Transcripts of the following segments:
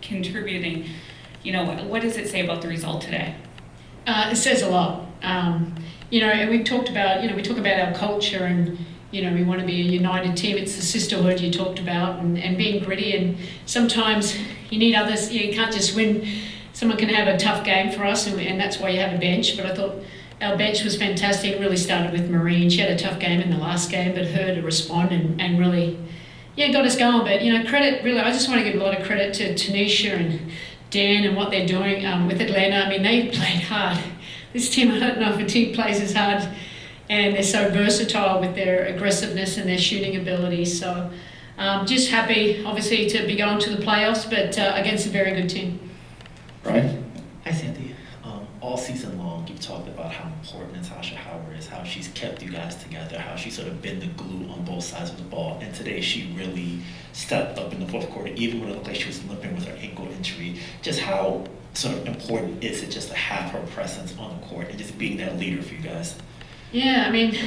contributing. What does it say about the result today? It says a lot. And we've talked about, we talk about our culture and, we want to be a united team. It's the sisterhood you talked about and being gritty. And sometimes you need others. You can't just win. Someone can have a tough game for us, and that's why you have a bench. But I thought our bench was fantastic. It really started with Marine. She had a tough game in the last game, but her to respond and really, got us going. But, credit, really, I just want to give a lot of credit to Tanisha and Dan and what they're doing with Atlanta. I mean, they played hard. This team, I don't know if a team plays as hard, and they're so versatile with their aggressiveness and their shooting ability. So just happy, obviously, to be going to the playoffs, but against a very good team. Right? Hi, Sandy. All season long, you've talked about how important Natasha Howard is, how she's kept you guys together, how she's sort of been the glue on both sides of the ball. And today she really stepped up in the fourth quarter, even when it looked like she was limping with her ankle injury. Just how sort of important is it just to have her presence on the court and just being that leader for you guys? Yeah, I mean,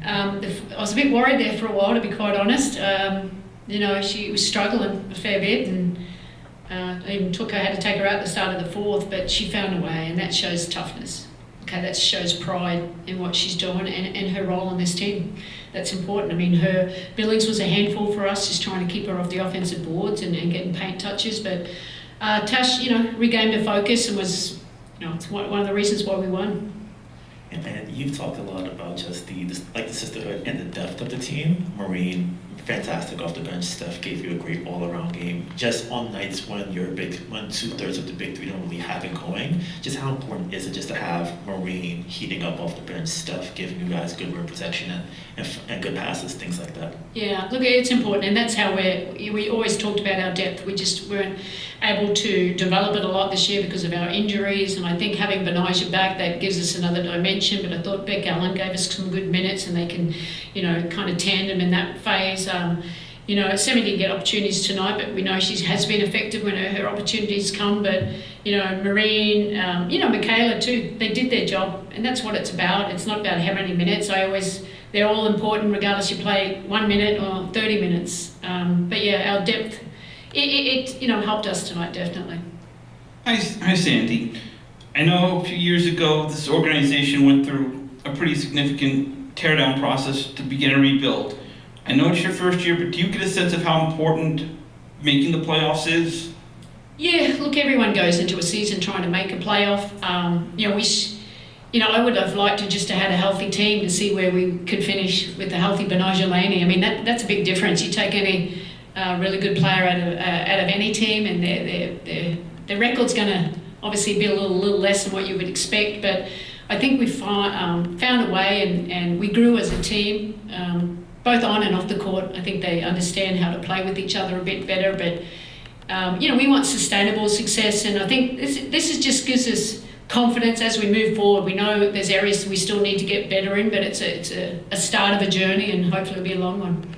I was a bit worried there for a while, to be quite honest. She was struggling a fair bit, and I even had to take her out at the start of the fourth, but she found a way, and that shows toughness. Okay, that shows pride in what she's doing and her role on this team. That's important. I mean, her Billings was a handful for us, just trying to keep her off the offensive boards and getting paint touches, but Tash, regained her focus and was, it's one of the reasons why we won. And you've talked a lot about just the sisterhood and the depth of the team. Marine, fantastic off the bench. Steph gave you a great all-around game. Just on nights when when 2/3 of the big three don't really have it going, just how important is it just to have Marine heating up off the bench, Steph giving you guys good rim protection and good passes, things like that? Yeah, look, it's important, and that's how we always talked about our depth. We just weren't able to develop it a lot this year because of our injuries, and I think having Benaja back, that gives us another dimension. But I thought Beck Allen gave us some good minutes, and they can, kind of tandem in that phase. Sammy didn't get opportunities tonight, but we know she has been effective when her opportunities come. But, Marine, Michaela too, they did their job, and that's what it's about. It's not about how many minutes. They're all important regardless you play 1 minute or 30 minutes. But yeah, our depth, it helped us tonight, definitely. Hi, Sandy. I know a few years ago this organization went through a pretty significant teardown process to begin a rebuild. I know it's your first year, but do you get a sense of how important making the playoffs is? Yeah, look, everyone goes into a season trying to make a playoff. I would have liked to just have had a healthy team to see where we could finish with a healthy Benaja Laney. I mean, that's a big difference. You take any really good player out of any team, and their record's going to obviously be a little less than what you would expect. But I think we found a way, and we grew as a team, both on and off the court. I think they understand how to play with each other a bit better. But we want sustainable success, and I think this just gives us confidence as we move forward. We know there's areas we still need to get better in, but it's a start of a journey, and hopefully it'll be a long one.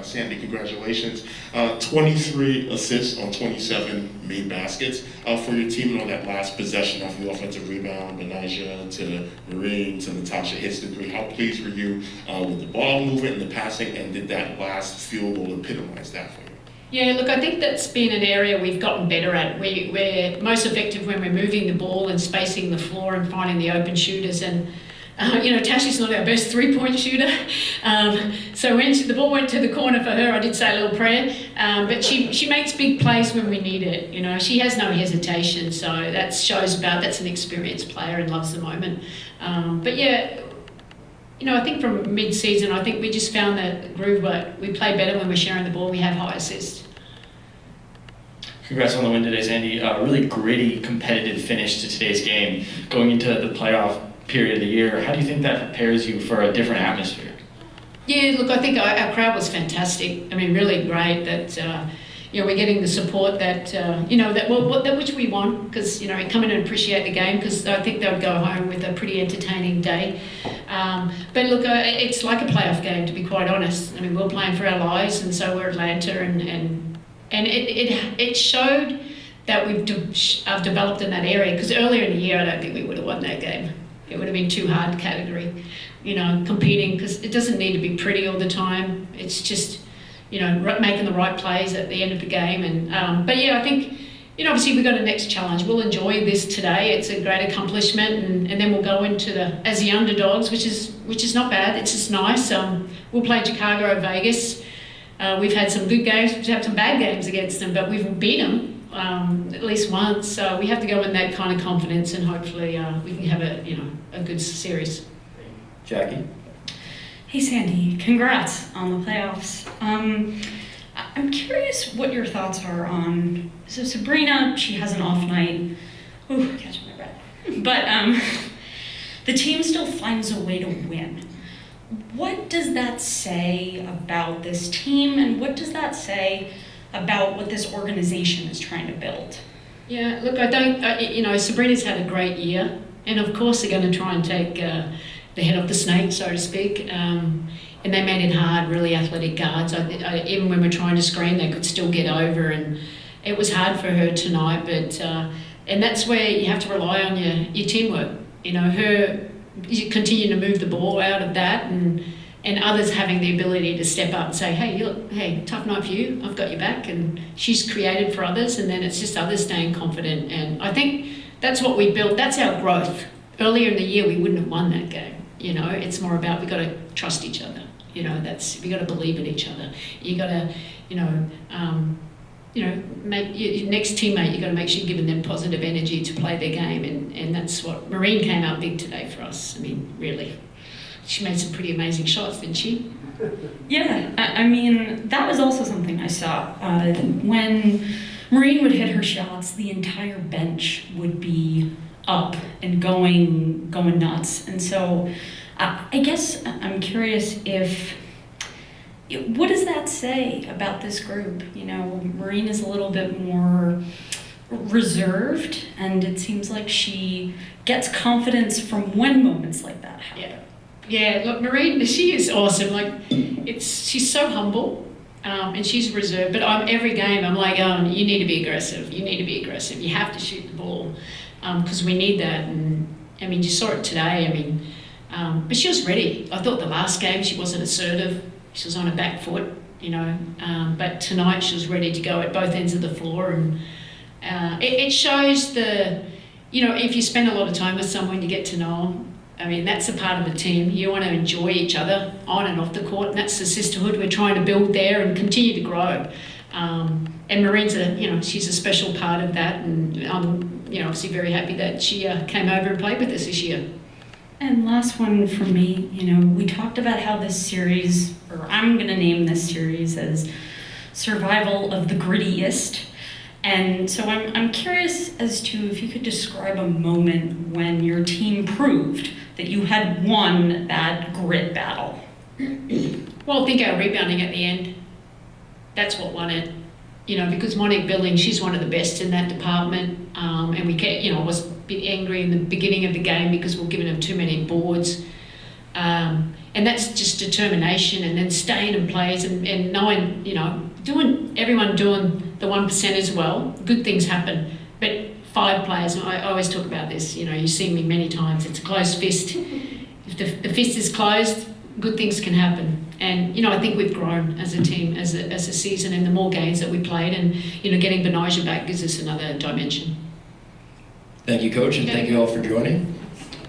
Sandy, congratulations. 23 assists on 27 made baskets for your team, and on that last possession off the offensive rebound, Benaja to Marine to Natasha hits the three. How pleased were you with the ball movement and the passing, and did that last field goal epitomize that for you? Yeah, look, I think that's been an area we've gotten better at. We're most effective when we're moving the ball and spacing the floor and finding the open shooters. And Tashi's not our best three-point shooter. So when the ball went to the corner for her, I did say a little prayer. But she makes big plays when we need it. She has no hesitation. So that shows that's an experienced player and loves the moment. But yeah, I think from mid-season, I think we just found that groove where we play better when we're sharing the ball. We have high assists. Congrats on the win today, Sandy. Really gritty, competitive finish to today's game. Going into the playoff period of the year, how do you think that prepares you for a different atmosphere? Yeah, look, I think our crowd was fantastic. I mean, really great that we're getting the support that that which we want, because come in and appreciate the game, because I think they'll go home with a pretty entertaining day. But look, it's like a playoff game, to be quite honest. I mean, we're playing for our lives, and so we're Atlanta, and it showed that I've developed in that area, because earlier in the year I don't think we would have won that game. It would have been too hard category, competing, because it doesn't need to be pretty all the time. It's just making the right plays at the end of the game. And but yeah, I think, obviously we've got a next challenge. We'll enjoy this today. It's a great accomplishment, and then we'll go into as the underdogs, which is not bad. It's just nice. We'll play Chicago or Vegas. We've had some good games. We've had some bad games against them, but we've beat them at least once. So we have to go in that kind of confidence, and hopefully we can have a good series. Jackie? Hey Sandy, congrats on the playoffs. I'm curious what your thoughts are on, so Sabrina, she has an off night. Ooh, catching my breath. But the team still finds a way to win. What does that say about this team, and what does that say about what this organization is trying to build? Yeah, look, Sabrina's had a great year, and of course they're going to try and take the head off the snake, so to speak. And they made it hard, really athletic guards. Even when we're trying to screen, they could still get over, and it was hard for her tonight. But and that's where you have to rely on your teamwork. You continue to move the ball out of that, and others having the ability to step up and say, hey, tough night for you, I've got your back. And she's created for others, and then it's just others staying confident. And I think that's what we built. That's our growth. Earlier in the year, we wouldn't have won that game. It's more about we've got to trust each other. We got to believe in each other. You got to, make your next teammate. You got to make sure you're giving them positive energy to play their game, and that's what Marine came out big today for us. I mean, really, she made some pretty amazing shots, didn't she? Yeah, I mean, that was also something I saw. When Marine would hit her shots, the entire bench would be up and going nuts. And so I guess I'm curious what does that say about this group? Marine is a little bit more reserved, and it seems like she gets confidence from when moments like that happen. Yeah, look, Marine, she is awesome. She's so humble, and she's reserved. But every game, I'm like, you need to be aggressive. You need to be aggressive. You have to shoot the ball, because we need that. And I mean, you saw it today. But she was ready. I thought the last game she wasn't assertive. She was on her back foot, But tonight she was ready to go at both ends of the floor, and it shows if you spend a lot of time with someone, you get to know them. I mean, that's a part of the team. You want to enjoy each other on and off the court, and that's the sisterhood we're trying to build there and continue to grow. And Marine's she's a special part of that, and I'm obviously very happy that she came over and played with us this year. And last one for me, we talked about how this series, or I'm going to name this series as survival of the grittiest. And so I'm curious as to if you could describe a moment when your team proved that you had won that grit battle. Well, I think our rebounding at the end, that's what won it. Because Monique Billing, she's one of the best in that department. And we was a bit angry in the beginning of the game because we're giving them too many boards. And that's just determination, and then staying in plays and knowing, everyone doing the 1% as well. Good things happen. But 5 players, and I always talk about this, you've seen me many times, it's a closed fist. If the fist is closed, good things can happen. And, I think we've grown as a team, as a season, and the more games that we played, and, getting Benija back gives us another dimension. Thank you, Coach, and thank you all for joining.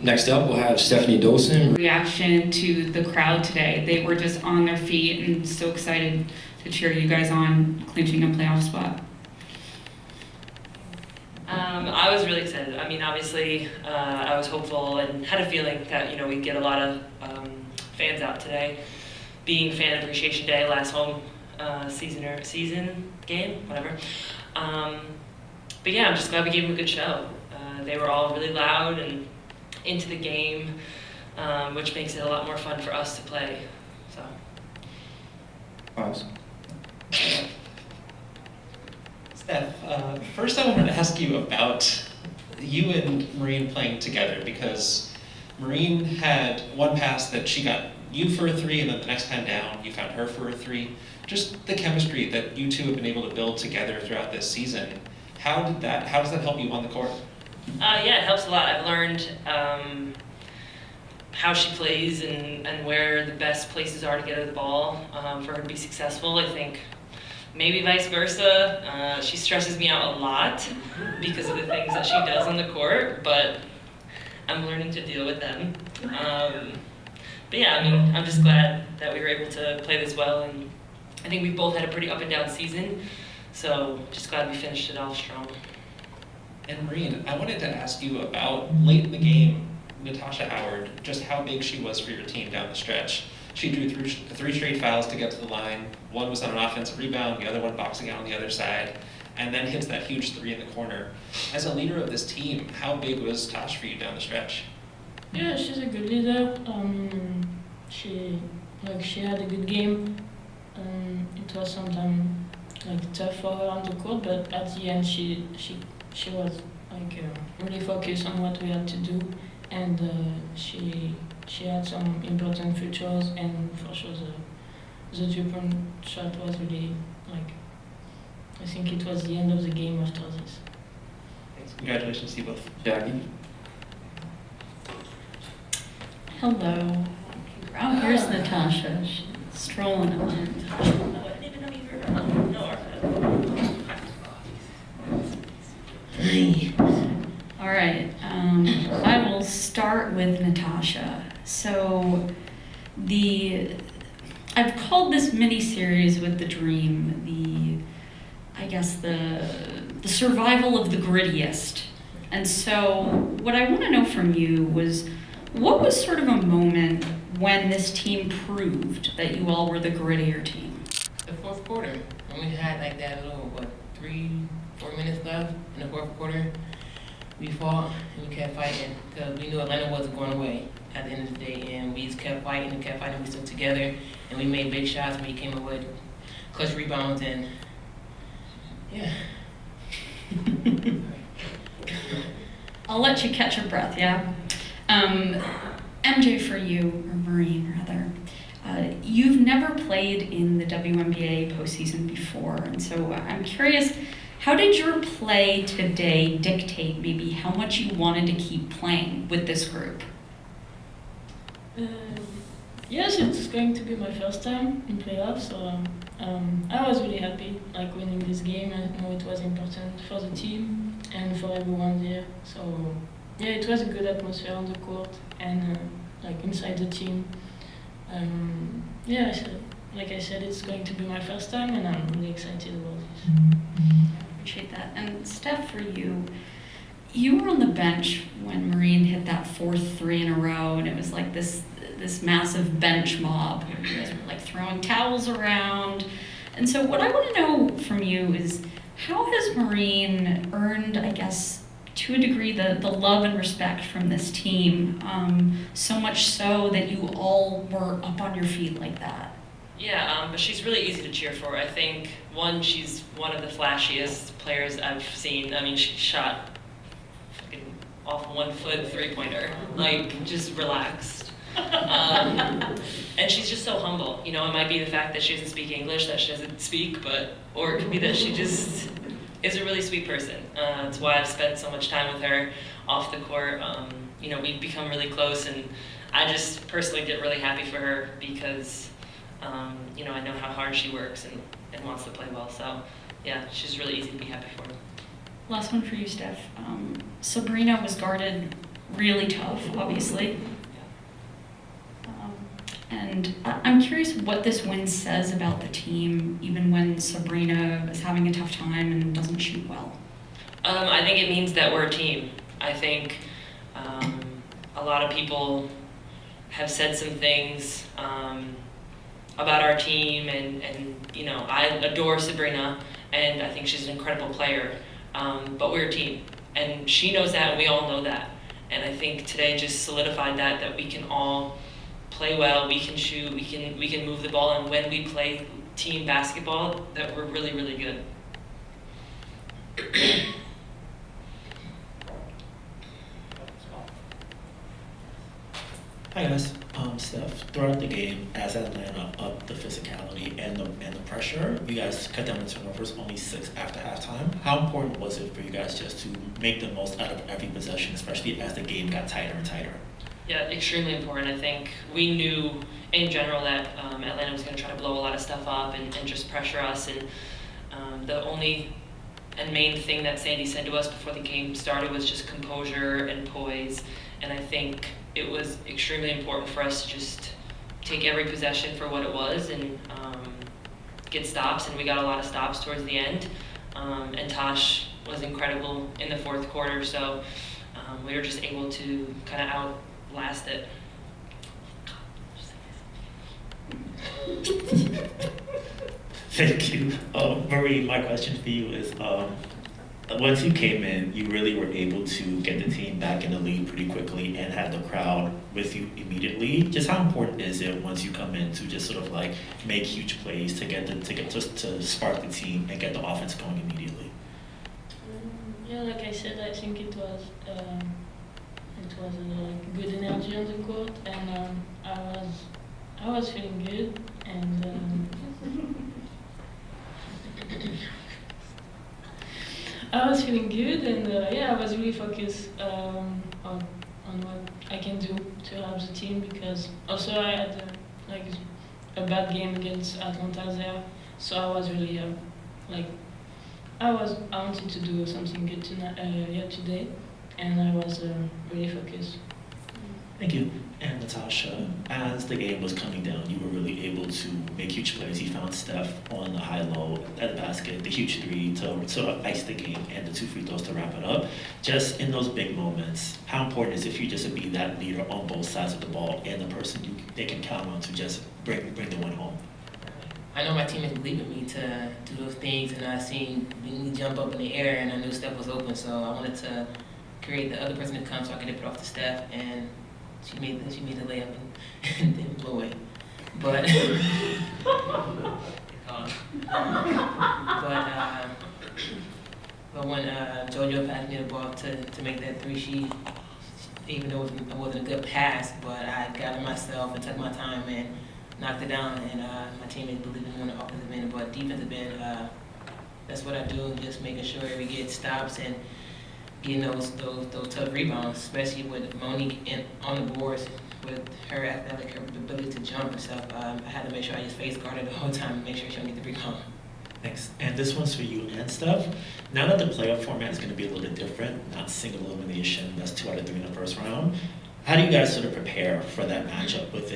Next up, we'll have Stephanie Dolson. Reaction to the crowd today. They were just on their feet and so excited to cheer you guys on, clinching a playoff spot. I was really excited. I mean, obviously, I was hopeful and had a feeling that, we'd get a lot of fans out today. Being Fan Appreciation Day, last home season game, whatever. But yeah, I'm just glad we gave them a good show. They were all really loud and into the game, which makes it a lot more fun for us to play. So. Miles. Steph, first I wanted to ask you about you and Marine playing together, because Marine had one pass that she got you for a 3, and then the next time down you found her for a 3. Just the chemistry that you two have been able to build together throughout this season. How does that help you on the court? Yeah, it helps a lot. I've learned how she plays and where the best places are to get her the ball for her to be successful. I think maybe vice versa. She stresses me out a lot because of the things that she does on the court, but I'm learning to deal with them. But yeah, I mean, I'm just glad that we were able to play this well, and I think we both had a pretty up and down season, so just glad we finished it off strong. And Marine, I wanted to ask you about late in the game, Natasha Howard, just how big she was for your team down the stretch. She drew three straight fouls to get to the line. One was on an offensive rebound, the other one boxing out on the other side, and then hits that huge three in the corner. As a leader of this team, how big was Tosh for you down the stretch? Yeah, she's a good leader. She had a good game. It was sometimes tough for her on the court, but at the end she was really focused on what we had to do, and she had some important futures, and for sure the 3-point shot was really I think it was the end of the game after this. Thanks. Congratulations to you both. Jackie? Hello. Oh, here's Natasha. She's strolling in. I didn't even know you were Hi. All right. I will start with Natasha. So, I've called this mini-series with the dream the survival of the grittiest. And so, what I want to know from you was, what was sort of a moment when this team proved that you all were the grittier team? The fourth quarter, when we had that little 3-4 minutes left in the fourth quarter, we fought and we kept fighting because we knew Atlanta wasn't going away at the end of the day, and we just kept fighting and kept fighting. We stood together and we made big shots. We came up with clutch rebounds, and yeah. I'll let you catch your breath, yeah? MJ, for you, or Marine rather, you've never played in the WNBA postseason before, and so I'm curious, how did your play today dictate maybe how much you wanted to keep playing with this group? Yes, it's going to be my first time in playoffs, so I was really happy winning this game. I know it was important for the team and for everyone there. So yeah, it was a good atmosphere on the court and inside the team. Yeah, like I said, it's going to be my first time, and I'm really excited about this. I appreciate that. And Steph, for you, you were on the bench when Marine hit that fourth 3 in a row, and it was like this massive bench mob. You guys were throwing towels around. And so what I want to know from you is, how has Marine earned, I guess, to a degree, the love and respect from this team, so much so that you all were up on your feet like that? Yeah, but she's really easy to cheer for. I think, one, she's one of the flashiest players I've seen. I mean, she shot off 1 foot 3-pointer, just relaxed. And she's just so humble. It might be the fact that she doesn't speak English, that she doesn't speak, or it could be that she just is a really sweet person. It's why I've spent so much time with her off the court. We've become really close, and I just personally get really happy for her because, I know how hard she works and wants to play well. So, yeah, she's really easy to be happy for. Last one for you, Steph. Sabrina was guarded really tough, obviously. And I'm curious what this win says about the team, even when Sabrina is having a tough time and doesn't shoot well. I think it means that we're a team. I think a lot of people have said some things about our team, and I adore Sabrina, and I think she's an incredible player. But we're a team, and she knows that, and we all know that. And I think today just solidified that we can all play well, we can shoot, we can move the ball, and when we play team basketball, that we're really, really good. Hi guys, Steph. Throughout the game, as Atlanta upped the physicality and the pressure, you guys cut down the turnovers, only 6 after halftime. How important was it for you guys just to make the most out of every possession, especially as the game got tighter and tighter? Yeah, extremely important. I think we knew in general that Atlanta was going to try to blow a lot of stuff up and just pressure us. And the only and main thing that Sandy said to us before the game started was just composure and poise. And I think it was extremely important for us to just take every possession for what it was and get stops. And we got a lot of stops towards the end. And Tosh was incredible in the fourth quarter. So we were just able to kind of outlast it. Thank you. Marie, my question for you is, once you came in, you really were able to get the team back in the lead pretty quickly and have the crowd with you immediately. Just how important is it once you come in to just sort of like make huge plays to spark the team and get the offense going immediately? Yeah, like I said, I think it was like good energy on the court, and I was feeling good, and I was feeling good, and yeah, I was really focused on what I can do to help the team, because also I had like a bad game against Atlanta there, so I was really like I wanted to do something good today, and I was really focused. Thank you. And Natasha, as the game was coming down, you were really able to make huge plays. You found Steph on the high-low at the basket, the huge three to sort of ice the game, and the 2 free throws to wrap it up. Just in those big moments, how important is it for you just to be that leader on both sides of the ball and the person they can count on to just bring the win home? I know my teammates believe in me to do those things, and I seen me jump up in the air, and I knew Steph was open, so I wanted to create the other person to come so I could dip it off to Steph, and she made the layup and then blew it. But but when JoJo passed me the ball to make that three, even though it wasn't a good pass, but I gathered myself and took my time and knocked it down, and my teammates believed in me on the offensive end, but defensive end, that's what I do, just making sure we get stops and getting those tough rebounds, especially with Monique on the boards with her athletic, her ability to jump and stuff. I had to make sure I just face guarded the whole time and make sure she don't get the rebound. Thanks. And this one's for you and Steph. Now that the playoff format is going to be a little bit different, not single elimination, that's 2 out of 3 in the first round. How do you guys sort of prepare for that matchup with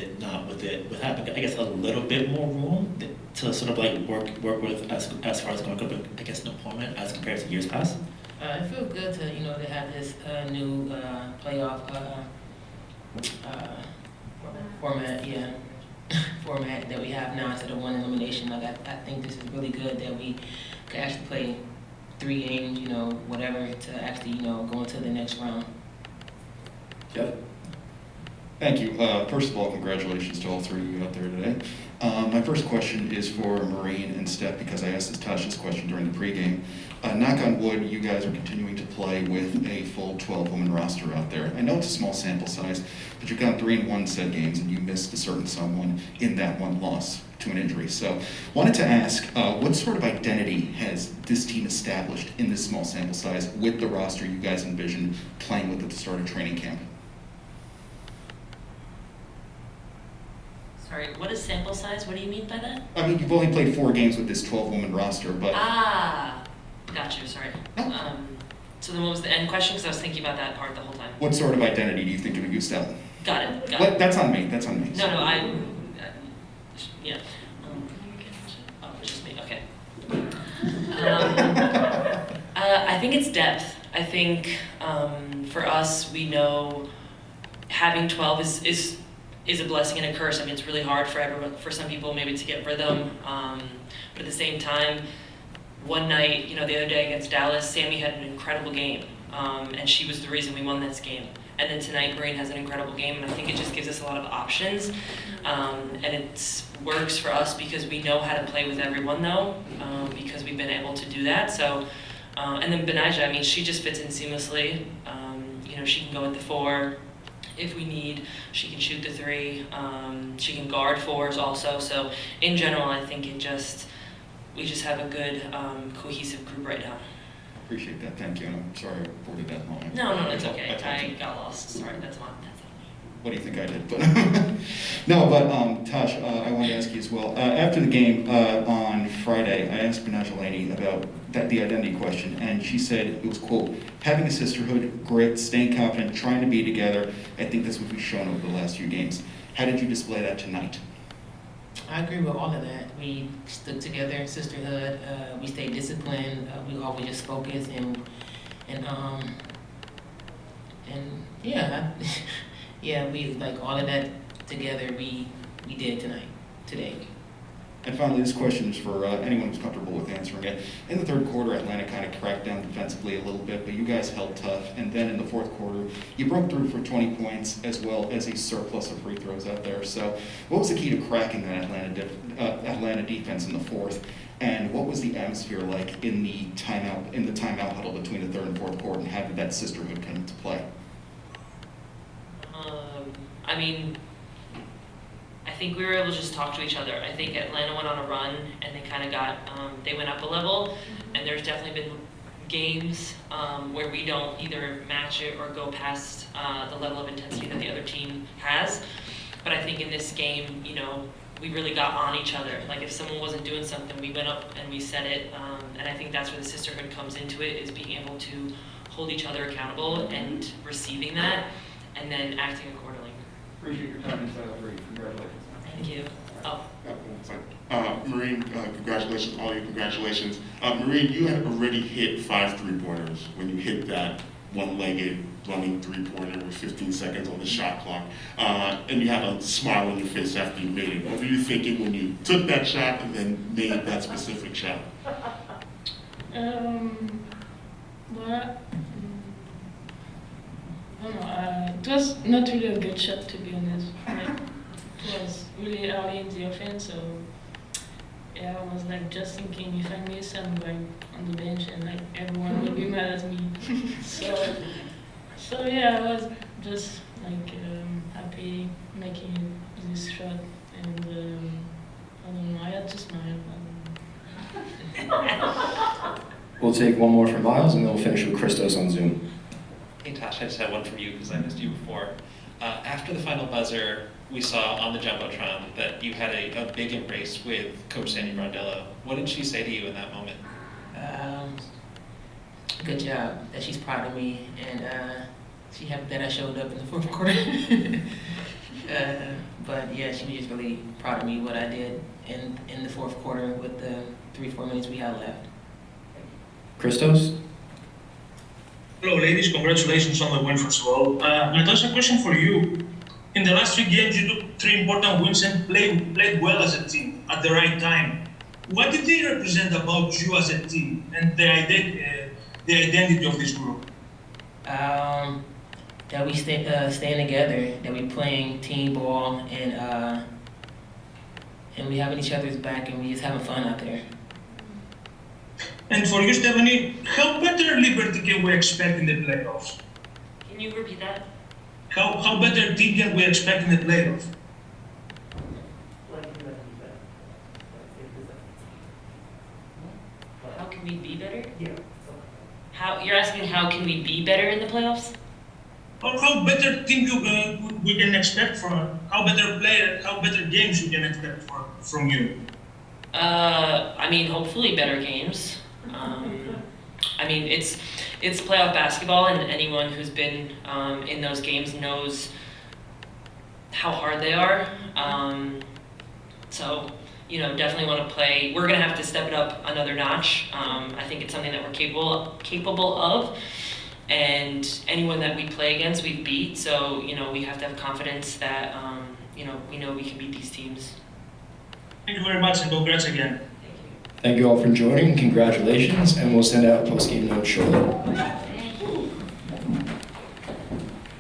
having, I guess, a little bit more room to sort of like work with as far as going up against an opponent as compared to years past? It feels good to to have this new playoff format, format that we have now instead of 1 elimination. Like I think this is really good that we could actually play 3 games, whatever, to actually go into the next round. Jeff? Thank you. First of all, congratulations to all 3 of you out there today. My first question is for Marine and Steph, because I asked Tasha's question during the pregame. Knock on wood, you guys are continuing to play with a full 12-woman roster out there. I know it's a small sample size, but you've gone 3 and 1 said games, and you missed a certain someone in that one loss to an injury. So, wanted to ask, what sort of identity has this team established in this small sample size with the roster you guys envisioned playing with at the start of training camp? Sorry, what is sample size? What do you mean by that? I mean, you've only played 4 games with this 12-woman roster, but... Got you, sorry. No. So then what was the end question? Because I was thinking about that part the whole time. What sort of identity do you think of Gustavo? Got it. That's on me. No, yeah. Oh, it's just me, okay. I think it's depth. I think for us, we know having 12 is a blessing and a curse. I mean, it's really hard for everyone, for some people maybe to get rhythm, but at the same time, one night, the other day against Dallas, Sammy had an incredible game, and she was the reason we won this game. And then tonight, Marine has an incredible game, and I think it just gives us a lot of options, and it works for us because we know how to play with everyone, though, because we've been able to do that. So, and then Benijah, I mean, she just fits in seamlessly. She can go at the 4 if we need. She can shoot the 3. She can guard 4s also. So, in general, I think we just have a good cohesive group right now. Appreciate that. Thank you. And I'm sorry I reported that wrong. No, it's okay. I got lost. Sorry, that's on me. what do you think I did? But no, but Tosh, I wanted to ask you as well. After the game on Friday, I asked Benajolani about the identity question, and she said it was, quote, having a sisterhood, grit, staying confident, trying to be together. I think that's what we've shown over the last few games. How did you display that tonight? I agree with all of that. We stood together, sisterhood. We stayed disciplined. We always just focused and yeah, yeah. We like all of that together. We did today. And finally, this question is for anyone who's comfortable with answering it. In the third quarter, Atlanta kind of cracked down defensively a little bit, but you guys held tough. And then in the fourth quarter, you broke through for 20 points as well as a surplus of free throws out there. So what was the key to cracking that Atlanta defense in the fourth? And what was the atmosphere like in the timeout huddle between the third and fourth quarter, and how did that sisterhood come into play? I mean, I think we were able to just talk to each other. I think Atlanta went on a run and they kind of got, they went up a level, and there's definitely been games where we don't either match it or go past the level of intensity that the other team has. But I think in this game, you know, we really got on each other. Like if someone wasn't doing something, we went up and we said it. And I think that's where the sisterhood comes into it, is being able to hold each other accountable and receiving that and then acting accordingly. Appreciate your time inside of 3. Congratulations. Thank you. Oh. Marine, congratulations, all you congratulations. Marine, you had already hit 5 3-pointers when you hit that one-legged running 3-pointer with 15 seconds on the shot clock. And you had a smile on your face after you made it. What were you thinking when you took that shot and then made that specific shot? Well, I don't know. It was not really a good shot, to be honest. Like, it was really early in the offense, so yeah, I was like just thinking if I miss, I'm like on the bench and like everyone will be mad at me. So yeah, I was just like happy making this shot, and I don't know, I had to smile. We'll take one more from Miles, and then we'll finish with Christos on Zoom. Hey Tosh, I just had one for you because I missed you before. After the final buzzer, we saw on the Jumbotron that you had a big embrace with Coach Sandy Brondello. What did she say to you in that moment? Good job, that she's proud of me, and she happy that I showed up in the fourth quarter. But yeah, she was just really proud of me, what I did in the fourth quarter with the 3-4 minutes we had left. Christos? Hello, ladies. Congratulations on the win, first of all. Natasha, a question for you. In the last 3 games, you took 3 important wins and played well as a team at the right time. What did they represent about you as a team and the identity of this group? That we staying together, that we playing team ball, and we having each other's back, and we just having fun out there. And for you, Stephanie, how better Liberty can we expect in the playoffs? Can you repeat that? How better team can we expect in the playoffs? How can we be better? Yeah. You're asking how can we be better in the playoffs? Or how better team we can expect from? How better games we can expect from you? I mean, hopefully better games. I mean, it's playoff basketball, and anyone who's been in those games knows how hard they are. So, you know, definitely want to play. We're gonna have to step it up another notch. I think it's something that we're capable of, and anyone that we play against, we beat. So, you know, we have to have confidence that you know we can beat these teams. Thank you very much, and congrats again. Thank you all for joining. Congratulations, and we'll send out post-game notes shortly.